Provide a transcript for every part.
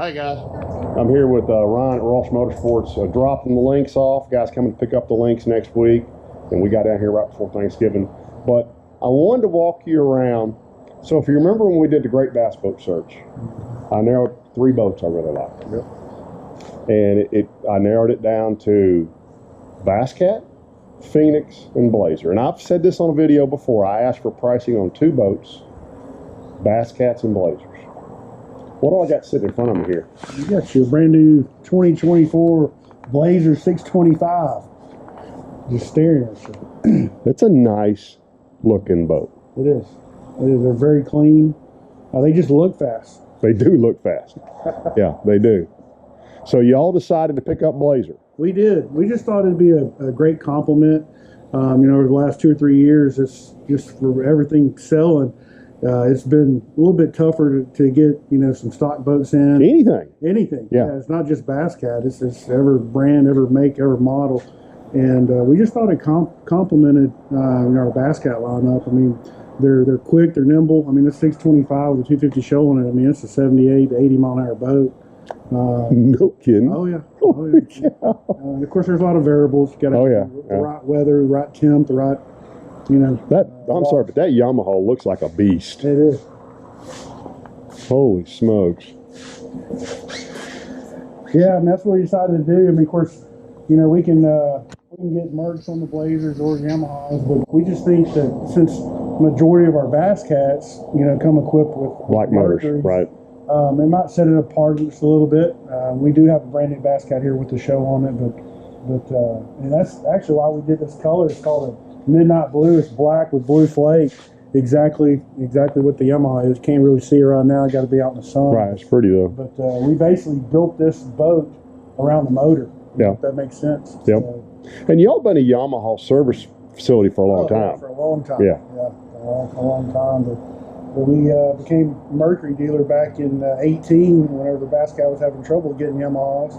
Hi guys. I'm here with Ron at Ross Motorsports, dropping the links off. Guys coming to pick up the links next week, and we got down here right before Thanksgiving. But I wanted to walk you around. So if you remember when we did the Great Bass Boat Search, I narrowed 3 boats I really liked. Yep. And I narrowed it down to Bass Cat, Phoenix, and Blazer. And I've said this on a video before. I asked for pricing on 2 boats, Bass Cats and Blazers. What do I got sitting in front of me here? You got your brand new 2024 Blazer 625. Just staring at you. It's a nice looking boat. It is. They're very clean. They just look fast. They do look fast. Yeah, they do. So y'all decided to pick up Blazer. We did. We just thought it'd be a great compliment. Over the last 2 or 3 years, it's just for everything selling. It's been a little bit tougher to get, some stock boats in. Anything. Yeah. It's not just Bass Cat. It's every brand, every make, every model. And we just thought it complemented our Bass Cat lineup. I mean, they're quick, they're nimble. I mean, the 625 with the 250 show on it, I mean, it's a 78 to 80 mile an hour boat. No kidding. Oh, yeah. Of course, there's a lot of variables. You got to the right weather, the right temp, the right, I'm sorry, but that Yamaha looks like a beast. It is. Holy smokes. Yeah, and that's what we decided to do. I mean, of course, we can get mercs on the Blazers or Yamahas, but we just think that since majority of our Bass Cats, come equipped with like motors, right? It might set it apart just a little bit. We do have a brand new Bass Cat here with the show on it, but and that's actually why we did this color. It's called a midnight blue. It's black with blue flake. Exactly what the Yamaha is. Can't really see it right now. Got to be out in the sun. Right, it's pretty though. But we basically built this boat around the motor. Yeah, if that makes sense. Yep. And y'all been a Yamaha service facility for a long time. For a long time. Yeah. A long time. But we became Mercury dealer back in 18 whenever the Bass Cat was having trouble getting Yamahas.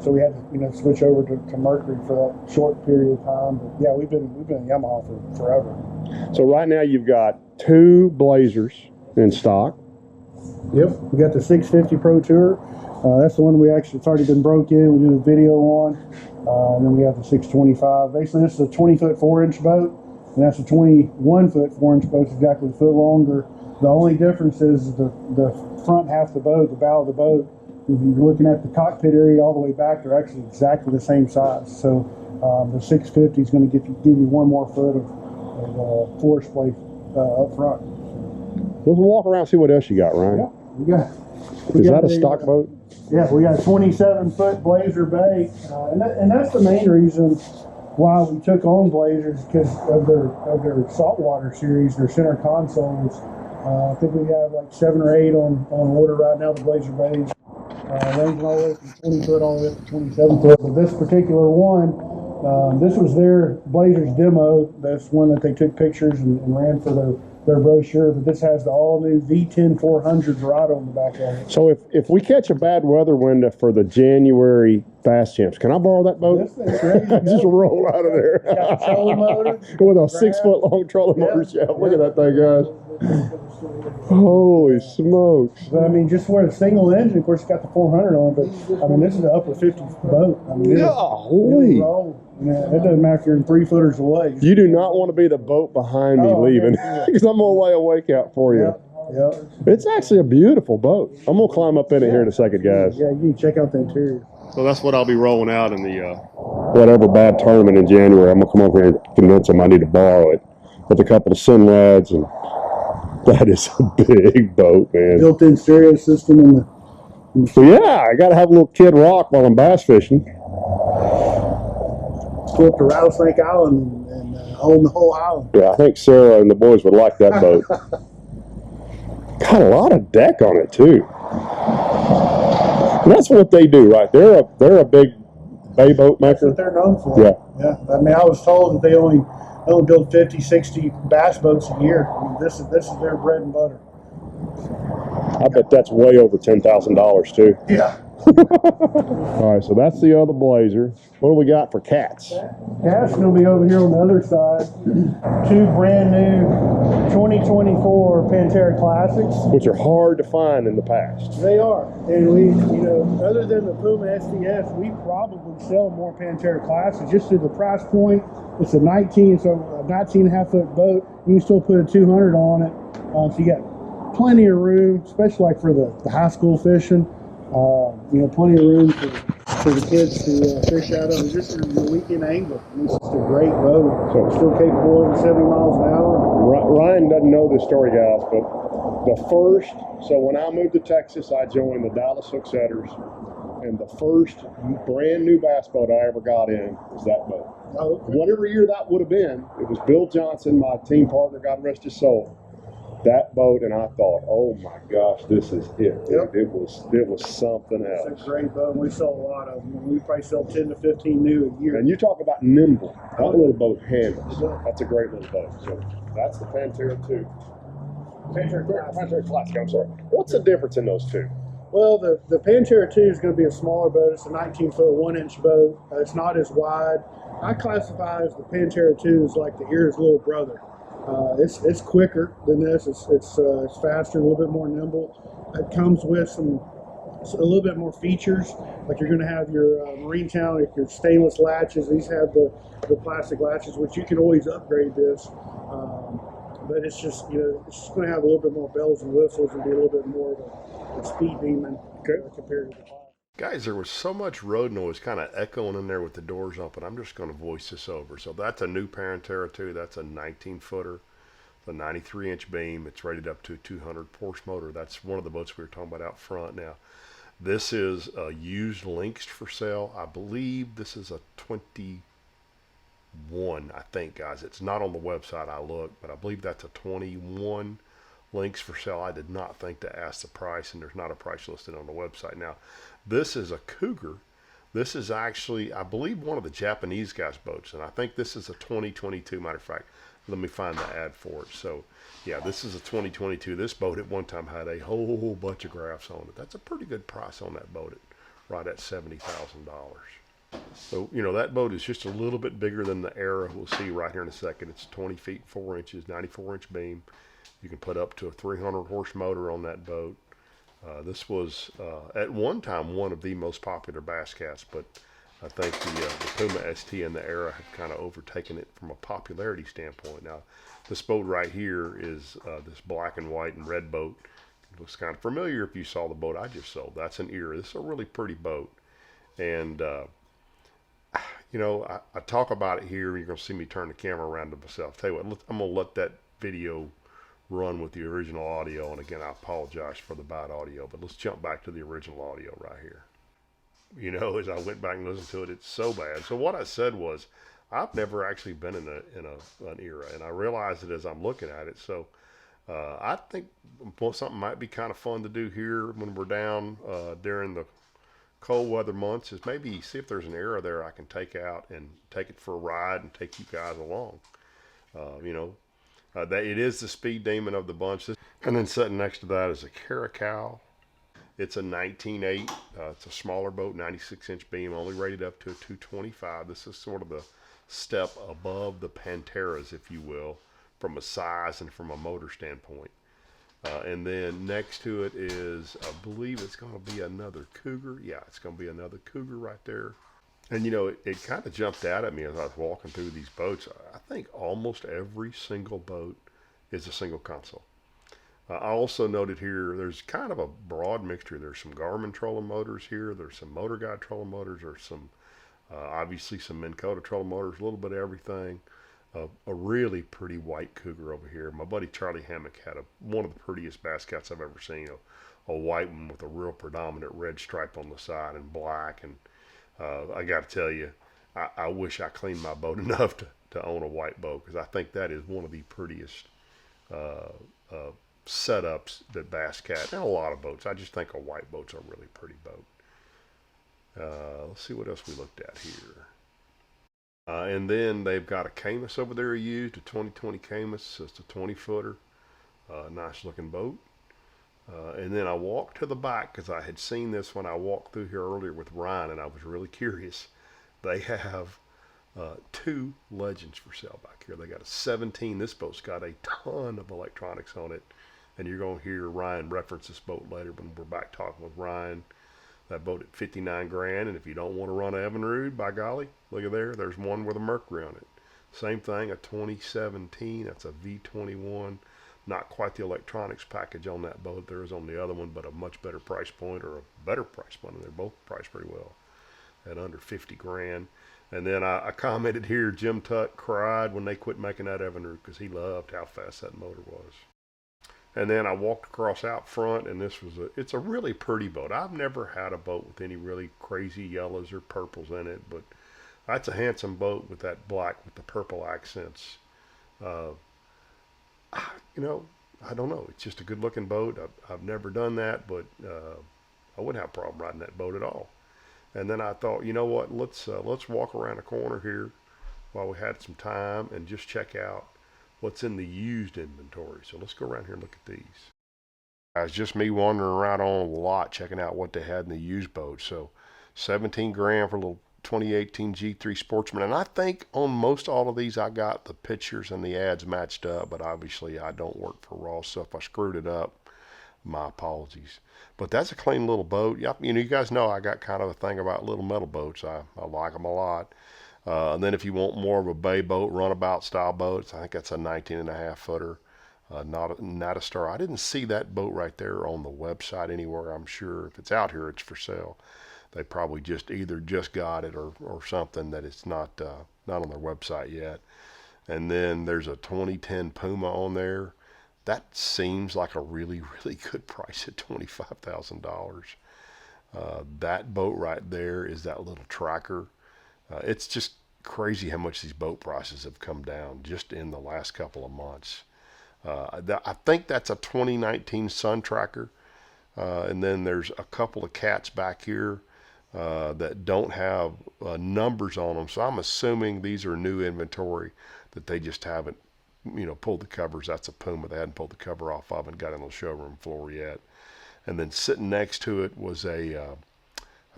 So we had to switch over to Mercury for that short period of time. But yeah, we've been a Yamaha for forever. So right now you've got 2 Blazers in stock. Yep, we got the 650 Pro Tour. That's the one it's already been broke in. We did a video on. And then we have the 625. Basically, this is a 20-foot 4-inch boat. And that's a 21-foot 4-inch boat. It's exactly a foot longer. The only difference is the front half of the boat, the bow of the boat. If you're looking at the cockpit area all the way back, they're actually exactly the same size. So the 650 is going to give you 1 more foot of floor space up front. Let's walk around and see what else you got, Ryan. Yeah, Is that a stock boat? Yeah, we got a 27-foot Blazer bay, and that's the main reason why we took on Blazers, because of their saltwater series, their center consoles. I think we have like 7 or 8 on order right now. The Blazer bays ranging all the way from 20 foot all the way up to 27 foot. But this particular one, this was their Blazers demo. That's one that they took pictures and ran for their brochure, but this has the all-new V10 400 Verado on the back of it. So if we catch a bad weather window for the January Bass Champs, can I borrow that boat? This thing's ready to go. Just roll out of there. Got a trolling motor. With a 6-foot long trolling motor shaft. Look at that thing, guys. Holy smokes. But I mean, just for a single engine, of course, it's got the 400 on it, but I mean, this is an upper 50 boat. I mean, golly. It doesn't matter if you're in 3 footers away. You do not want to be the boat behind me leaving, because I'm going to lay a wake out for you. Yeah. It's actually a beautiful boat. I'm going to climb up in it here in a second, guys. Yeah, you need to check out the interior. So that's what I'll be rolling out in the whatever bad tournament in January. I'm going to come over here and convince them I need to borrow it with a couple of Sinrads, and that is a big boat, man. Built-in stereo system in the. So yeah, I got to have a little Kid Rock while I'm bass fishing. Go up to Rattlesnake Island and own the whole island. Yeah, I think Sarah and the boys would like that boat. Got a lot of deck on it too. And that's what they do, right? They're a big bay boat maker. That's what they're known for. Yeah. I mean, I was told that they only build 50, 60 bass boats a year. I mean, this is their bread and butter. I bet that's way over $10,000 too. Yeah. All right, so that's the other Blazer. What do we got for cats? Cat's gonna be over here on the other side. Two brand new 2024 Pantera Classics. Which are hard to find in the past. They are, and we, other than the Puma SDS, we probably sell more Pantera Classics just to the price point. It's a 19 and a half foot boat. You can still put a 200 on it, so you got plenty of room, especially like for the high school fishing. Plenty of room for the kids to fish out of. It's just a weekend angler. It's just a great boat. So it's still capable of 70 miles an hour. Ryan doesn't know this story, guys, but so when I moved to Texas, I joined the Dallas Hook Setters, and the first brand new bass boat I ever got in was that boat. Oh, okay. Whatever year that would have been, it was Bill Johnson, my team partner, God rest his soul. That boat, and I thought, oh my gosh, this is it. Yep. It was something else. It's a great boat. We sell a lot of them. We probably sell 10 to 15 new a year. And you talk about nimble. That little boat handles. That's a great little boat. So that's the Pantera 2. Pantera Classic, I'm sorry. What's the difference in those two? Well, the Pantera 2 is going to be a smaller boat. It's a 19-foot, 1-inch boat. It's not as wide. I classify as the Pantera 2 as like the Ears little brother. It's quicker than this. It's faster, a little bit more nimble. It comes with a little bit more features. Like you're going to have your marine town, like your stainless latches. These have the plastic latches, which you can always upgrade this. But it's just it's just going to have a little bit more bells and whistles and be a little bit more of a speed demon compared to the class. Guys, there was so much road noise kind of echoing in there with the doors open. I'm just going to voice this over. So that's a new Pantera 2. That's a 19-footer, the 93-inch beam. It's rated up to 200 horse motor. That's one of the boats we were talking about out front. Now, this is used links for sale. I believe this is a 21, I think, guys. It's not on the website I looked, but I believe that's a 21 links for sale. I did not think to ask the price, and there's not a price listed on the website. Now, this is a Cougar. This is actually, I believe, one of the Japanese guys' boats, and I think this is a 2022. Matter of fact, let me find the ad for it. So, yeah, this is a 2022. This boat at one time had a whole bunch of graphs on it. That's a pretty good price on that boat, right at $70,000. So, that boat is just a little bit bigger than the Era we'll see right here in a second. It's 20 feet 4 inches, 94-inch beam. You can put up to a 300 horse motor on that boat. This was at one time one of the most popular bass cats, but I think the Puma ST and the Era have kind of overtaken it from a popularity standpoint. Now, this boat right here is this black and white and red boat. It looks kind of familiar if you saw the boat I just sold. That's an Era. This is a really pretty boat. And, I talk about it here. You're going to see me turn the camera around to myself. Tell you what, I'm going to let that video run with the original audio, and again, I apologize for the bad audio, but let's jump back to the original audio right here. As I went back and listened to it, it's so bad. So what I said was, I've never actually been in an Era, and I realized it as I'm looking at it. So I think something might be kind of fun to do here when we're down during the cold weather months is maybe see if there's an Era there I can take out and take it for a ride and take you guys along. That it is the speed demon of the bunch. And then sitting next to that is a Caracal. It's a 19.8. It's a smaller boat, 96-inch beam, only rated up to a 225. This is sort of the step above the Panteras, if you will, from a size and from a motor standpoint. And then next to it is, I believe it's going to be another Cougar. Yeah, it's going to be another Cougar right there. And it kind of jumped out at me as I was walking through these boats. I think almost every single boat is a single console. I also noted here there's kind of a broad mixture. There's some Garmin trolling motors here. There's some Motor Guide trolling motors. There's some, obviously some Minn Kota trolling motors, a little bit of everything. A really pretty white Cougar over here. My buddy Charlie Hammock had one of the prettiest bass cats I've ever seen. A white one with a real predominant red stripe on the side and black. And I got to tell you, I wish I cleaned my boat enough to own a white boat, because I think that is one of the prettiest setups that Bass Cat, and a lot of boats. I just think a white boat's a really pretty boat. Let's see what else we looked at here. And then they've got a Camus over there used, a 2020 Camus. It's a 20-footer. Nice looking boat. And then I walked to the back because I had seen this when I walked through here earlier with Ryan, and I was really curious. They have two Legends for sale back here. They got a 17. This boat's got a ton of electronics on it, and you're going to hear Ryan reference this boat later when we're back talking with Ryan. That boat at 59 grand, and if you don't want to run Evinrude, by golly, look at there. There's one with a Mercury on it. Same thing, a 2017. That's a V21. Not quite the electronics package on that boat there is on the other one, but a much better price point, or a better price point. And they're both priced pretty well at under 50 grand. And then I commented here, Jim Tuck cried when they quit making that Evinrude because he loved how fast that motor was. And then I walked across out front, and it's a really pretty boat. I've never had a boat with any really crazy yellows or purples in it, but that's a handsome boat with that black with the purple accents. Uh, you know, I don't know. It's just a good looking boat. I've never done that, but I wouldn't have a problem riding that boat at all. And then I thought, you know what? Let's walk around the corner here while we had some time and just check out what's in the used inventory. So let's go around here and look at these. It's just me wandering around on the lot checking out what they had in the used boat. So 17 grand for a little 2018 G3 Sportsman. And I think on most all of these I got the pictures and the ads matched up, but obviously I don't work for Ross, so if I screwed it up, my apologies. But that's a clean little boat. Yep, you guys know I got kind of a thing about little metal boats. I like them a lot. And then if you want more of a bay boat, runabout style boats, I think that's a 19 and a half footer. Not a star. I didn't see that boat right there on the website anywhere. I'm sure if it's out here, it's for sale. They probably either just got it or something that it's not on their website yet. And then there's a 2010 Puma on there. That seems like a really, really good price at $25,000. That boat right there is that little tracker. It's just crazy how much these boat prices have come down just in the last couple of months. I think that's a 2019 Sun Tracker. And then there's a couple of cats back here that don't have numbers on them. So I'm assuming these are new inventory that they just haven't, pulled the covers. That's a Puma. They hadn't pulled the cover off of and got it on the showroom floor yet. And then sitting next to it was I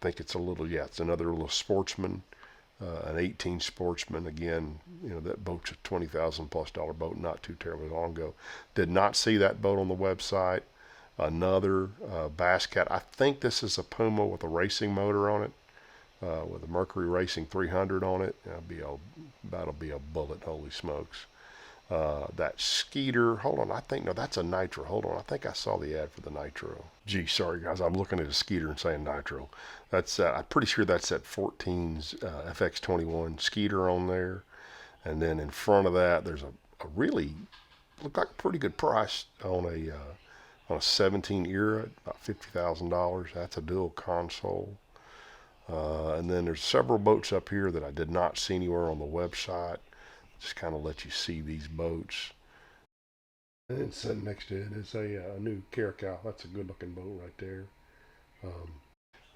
think it's it's another little Sportsman. An 18 Sportsman. Again, that boat's a $20,000+ boat not too terribly long ago. Did not see that boat on the website. Another Bass Cat. I think this is a Puma with a racing motor on it, with a Mercury Racing 300 on it. That'll be a bullet. Holy smokes. That Skeeter, hold on, no, that's a Nitro. Hold on, I think I saw the ad for the Nitro. Gee, sorry guys, I'm looking at a Skeeter and saying Nitro. That's, I'm pretty sure that's that 14's FX21 Skeeter on there. And then in front of that, there's a really, look like a pretty good price on a 17 Era, about $50,000. That's a dual console. And then there's several boats up here that I did not see anywhere on the website. Just kind of let you see these boats. And then sitting next to it is a new Caracal. That's a good looking boat right there.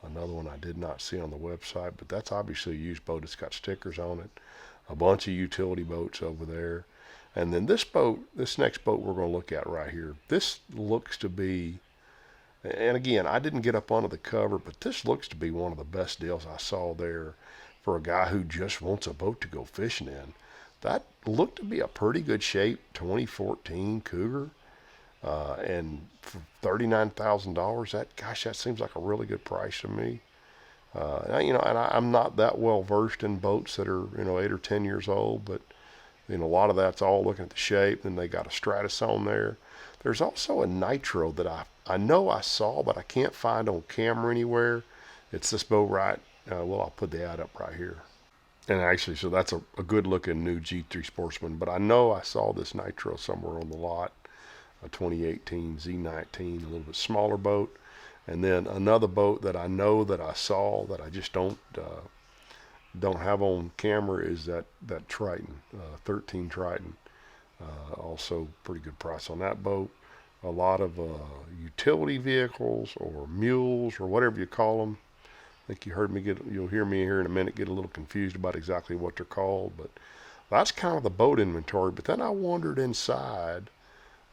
Another one I did not see on the website, but that's obviously a used boat. It's got stickers on it. A bunch of utility boats over there. And then this next boat we're going to look at right here, this looks to be, and again, I didn't get up under the cover, but this looks to be one of the best deals I saw there for a guy who just wants a boat to go fishing in. That looked to be a pretty good shape 2014 Cougar, and for $39,000, that seems like a really good price to me. I'm not that well versed in boats that are 8 or 10 years old, but a lot of that's all looking at the shape. Then they got a Stratus on there. There's also a Nitro that I know I saw, but I can't find on camera anywhere. It's this boat right. I'll put the ad up right here. And actually, so that's a good looking new G3 Sportsman. But I know I saw this Nitro somewhere on the lot, a 2018 Z19, a little bit smaller boat. And then another boat that I know that I saw that I just don't have on camera is that Triton, 13 Triton. Also pretty good price on that boat. A lot of utility vehicles or mules or whatever you call them. I think you'll hear me here in a minute get a little confused about exactly what they're called, but that's kind of the boat inventory. But then I wandered inside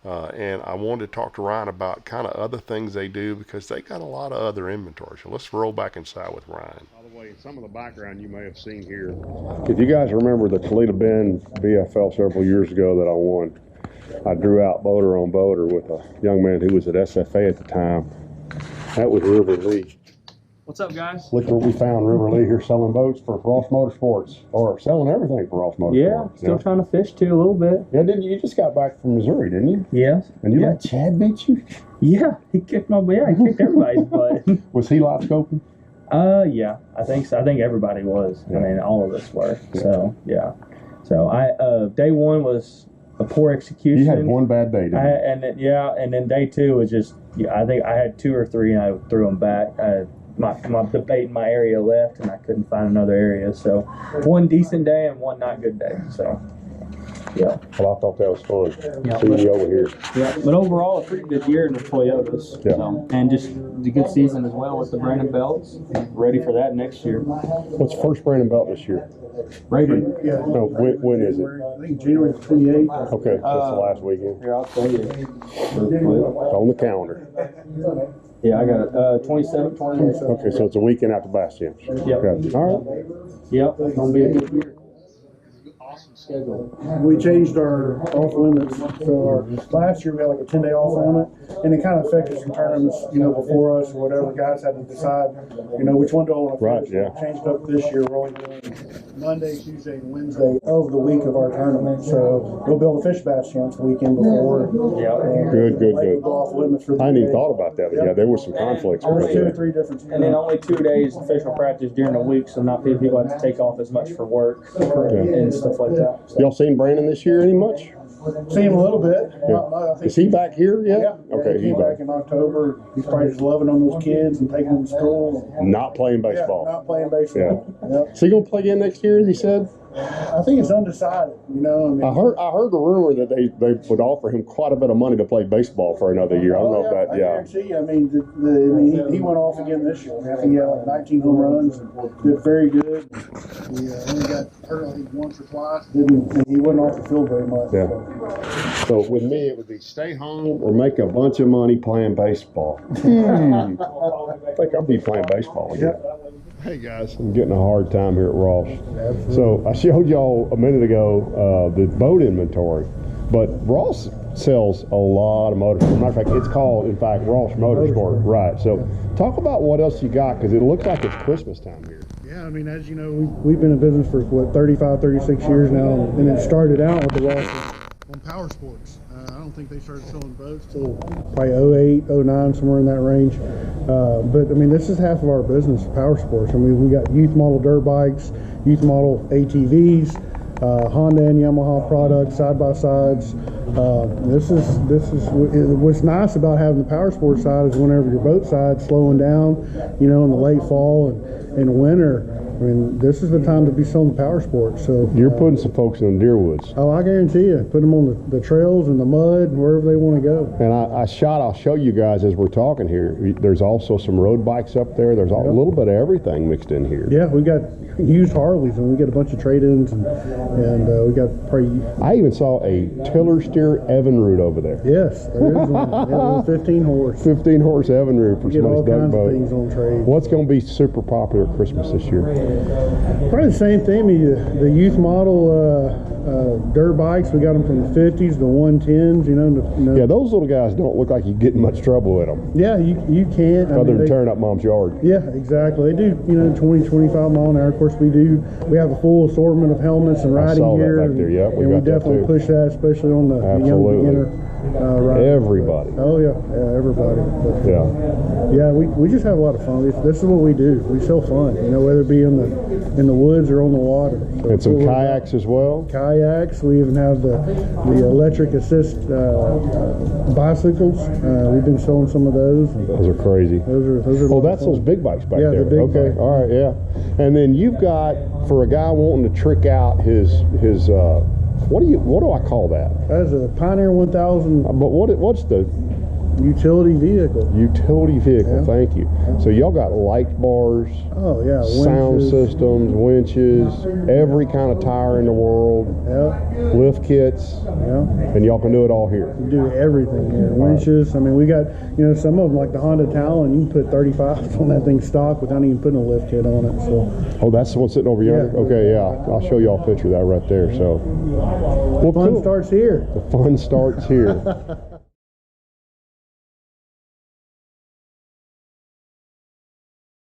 And I wanted to talk to Ryan about kind of other things they do because they got a lot of other inventory. So let's roll back inside with Ryan. By the way, some of the background you may have seen here. If you guys remember the Toledo Bend BFL several years ago that I won, I drew out boater on boater with a young man who was at SFA at the time. That was River Lee. What's up, guys? Look what we found, River Lee here selling boats for Ross Motorsports, or selling everything for Ross Motorsports. Yeah, still trying to fish too a little bit. Yeah, didn't you? You just got back from Missouri, didn't you? Yes. And you let Chad beat you? Yeah, he kicked he kicked everybody's butt. Was he live scoping? Yeah, I think so. I think everybody was. Yeah. I mean, all of us were. Yeah. So yeah. So day one was a poor execution. You had one bad day, didn't you? And then day two was just. Yeah, I think I had 2 or 3 and I threw them back. The bait in my area left and I couldn't find another area. So one decent day and one not good day. So yeah. Well, I thought that was fun. Yeah. Seeing you over here. Yeah, but overall, a pretty good year in the Toyotas. Yeah. So, and just a good season as well with the Brandon belts. Ready for that next year. What's the first Brandon belt this year? Raven. Yeah. No, when is it? I think January 28th. Okay, that's the last weekend. Here, I'll tell you. It's on the calendar. Yeah, I got it. 27, 28. Okay, so it's a weekend after Bass Champs. Yep. Okay. All right. Yep, it's going to be a good year. Awesome schedule. We changed our off limits. So last year we had like a 10-day off limit, and it kind of affected some tournaments, before us or whatever. Guys had to decide, which one do I want to Right, fish. yeah. We changed up this year. We're only doing Monday, Tuesday, and Wednesday of the week of our tournament. So we'll be able to fish Bass Champs the weekend before. Yeah. Good. Go off limits for the I hadn't even day. thought about that, but yeah, there were some conflicts. Only There's 2 or 3 different. And then only 2 days official practice during the week, so not many people have to take off as much for work and stuff like that. So. Y'all seen Brandon this year any much? See him a little bit. Yeah. I think Is he back here yet? Yeah. Okay, He he's came back in October. He's probably just loving on those kids and taking them to school. Not playing Yeah, baseball. not playing baseball. Yeah. Is he gonna play again next year, as he said? I think it's undecided. I heard a rumor that they would offer him quite a bit of money to play baseball for another year. I don't know if that. I guarantee you. I mean, he went off again this year. I think he had like 19 home runs and did very good. He only got hurt, I think, once or twice. He wasn't off the field very much. Yeah. So with me, it would be stay home or make a bunch of money playing baseball. I think I'll be playing baseball again. Hey guys, I'm getting a hard time here at Ross. Absolutely. So I showed y'all a minute ago the boat inventory, but Ross sells a lot of motorsports. Matter of fact, it's called, in fact, Ross Motorsport. Right. So talk about what else you got, because it looks like it's Christmas time here. Yeah, I mean, as you know, we've been in business for 35, 36 years now, and it started out with the Ross on power sports. I don't think they started selling boats till probably 08, 09, somewhere in that range. But I mean, this is half of our business, power sports. I mean, we got youth model dirt bikes, youth model ATVs, Honda and Yamaha products, side by sides. This is what's nice about having the power sports side is whenever your boat side's slowing down, in the late fall and winter. I mean, this is the time to be selling the power sports. So You're putting some folks in the deer woods. Oh, I guarantee you, put them on the trails and the mud and wherever they want to go. And I'll show you guys as we're talking here. There's also some road bikes up there. There's a little bit of everything mixed in here. Yeah, we got used Harleys and we got a bunch of trade-ins and we got probably. I even saw a tiller steer Evinrude over there. Yes, there is one. Yeah, 15 horse. 15 horse Evinrude for We get all somebody's duck kinds of boat. things on trade. What's going to be super popular at Christmas this year? Probably the same thing. The youth model dirt bikes. We got them from the 50s, the 110s. Yeah, those little guys don't look like you get in much trouble with them. Yeah, you can't. Other than tearing up mom's yard. Yeah, exactly. They do, 20, 25 mile an hour. Of course, we have a full assortment of helmets and riding saw that gear. back there. Yep, we and we got that definitely too. push that, especially on the young Absolutely. beginner riders. Everybody. Oh yeah, everybody. But, Yeah. yeah, we just have a lot of fun. This is what we do. We sell fun, whether it be in the woods or on the water. So And some cool. kayaks as well. Kayaks. We even have the electric assist bicycles. We've been selling some of those. Those are crazy. Those are. Oh, that's those big bikes back Yeah, there. the big okay, bike. all right, yeah. And then you've got, for a guy wanting to trick out his what do I call that? That is a Pioneer 1000. But what's the Utility vehicle. Utility vehicle, Yeah. thank you. So y'all got light bars, Oh yeah, sound winches. systems, winches, every kind of tire in the world, Yeah, lift kits, yeah. and y'all can do it all here. We do everything here. Winches. I mean, we got, you know, some of them like the Honda Talon. You can put 35 on that thing stock without even putting a lift kit on it. So Oh, that's the one sitting over yonder? Yeah. Okay, yeah. I'll show y'all a picture of that right there. So, well, fun cool. starts here. The fun starts here.